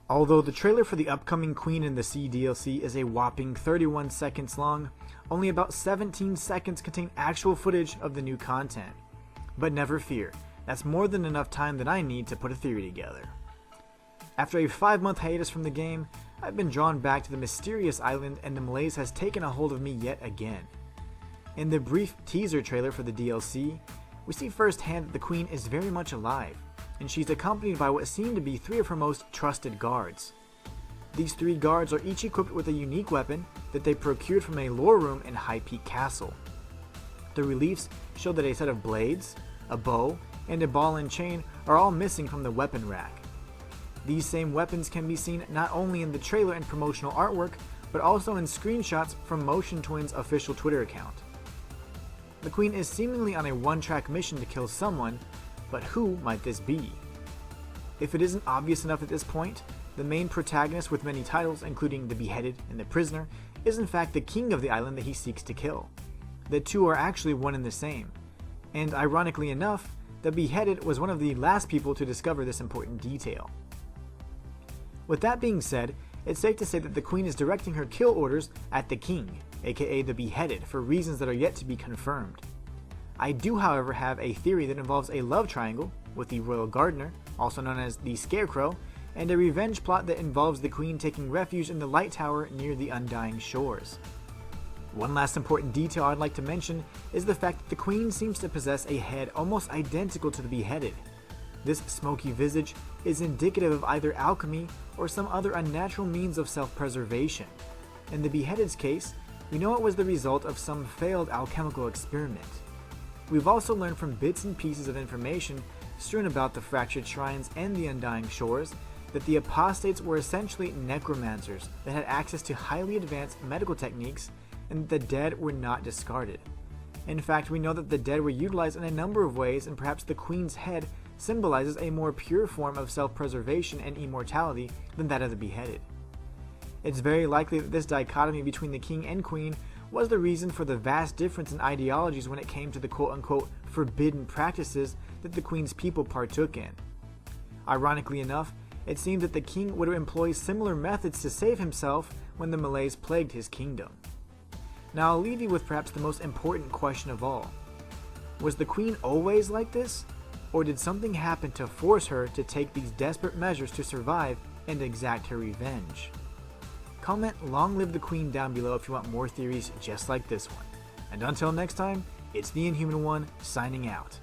Although the trailer for the upcoming Queen and the Sea DLC is a whopping 31 seconds long, only about 17 seconds contain actual footage of the new content. But never fear, that's more than enough time that I need to put a theory together. After a 5-month hiatus from the game, I've been drawn back to the mysterious island and the malaise has taken a hold of me yet again. In the brief teaser trailer for the DLC, we see firsthand that the Queen is very much alive, and she's accompanied by what seem to be 3 of her most trusted guards. These 3 guards are each equipped with a unique weapon that they procured from a lore room in High Peak Castle. The reliefs show that a set of blades, a bow, and a ball and chain are all missing from the weapon rack. These same weapons can be seen not only in the trailer and promotional artwork, but also in screenshots from Motion Twin's official Twitter account. The Queen is seemingly on a one-track mission to kill someone, but who might this be? If it isn't obvious enough at this point, the main protagonist with many titles, including the Beheaded and the Prisoner, is in fact the king of the island that he seeks to kill. The two are actually one and the same, and ironically enough, the Beheaded was one of the last people to discover this important detail. With that being said, it's safe to say that the Queen is directing her kill orders at the king, aka the Beheaded, for reasons that are yet to be confirmed. I do, however, have a theory that involves a love triangle with the Royal Gardener, also known as the Scarecrow, and a revenge plot that involves the Queen taking refuge in the light tower near the Undying Shores. One last important detail I'd like to mention is the fact that the Queen seems to possess a head almost identical to the Beheaded. This smoky visage is indicative of either alchemy or some other unnatural means of self-preservation. In the Beheaded's case, we know it was the result of some failed alchemical experiment. We've also learned from bits and pieces of information strewn about the fractured shrines and the Undying Shores that the apostates were essentially necromancers that had access to highly advanced medical techniques and that the dead were not discarded. In fact, we know that the dead were utilized in a number of ways, and perhaps the Queen's head symbolizes a more pure form of self-preservation and immortality than that of the Beheaded. It's very likely that this dichotomy between the king and queen was the reason for the vast difference in ideologies when it came to the quote-unquote forbidden practices that the Queen's people partook in. Ironically enough, it seemed that the king would employ similar methods to save himself when the malaise plagued his kingdom. Now I'll leave you with perhaps the most important question of all. Was the Queen always like this? Or did something happen to force her to take these desperate measures to survive and exact her revenge? Comment "Long live the Queen" down below if you want more theories just like this one. And until next time, it's the Inhuman One signing out.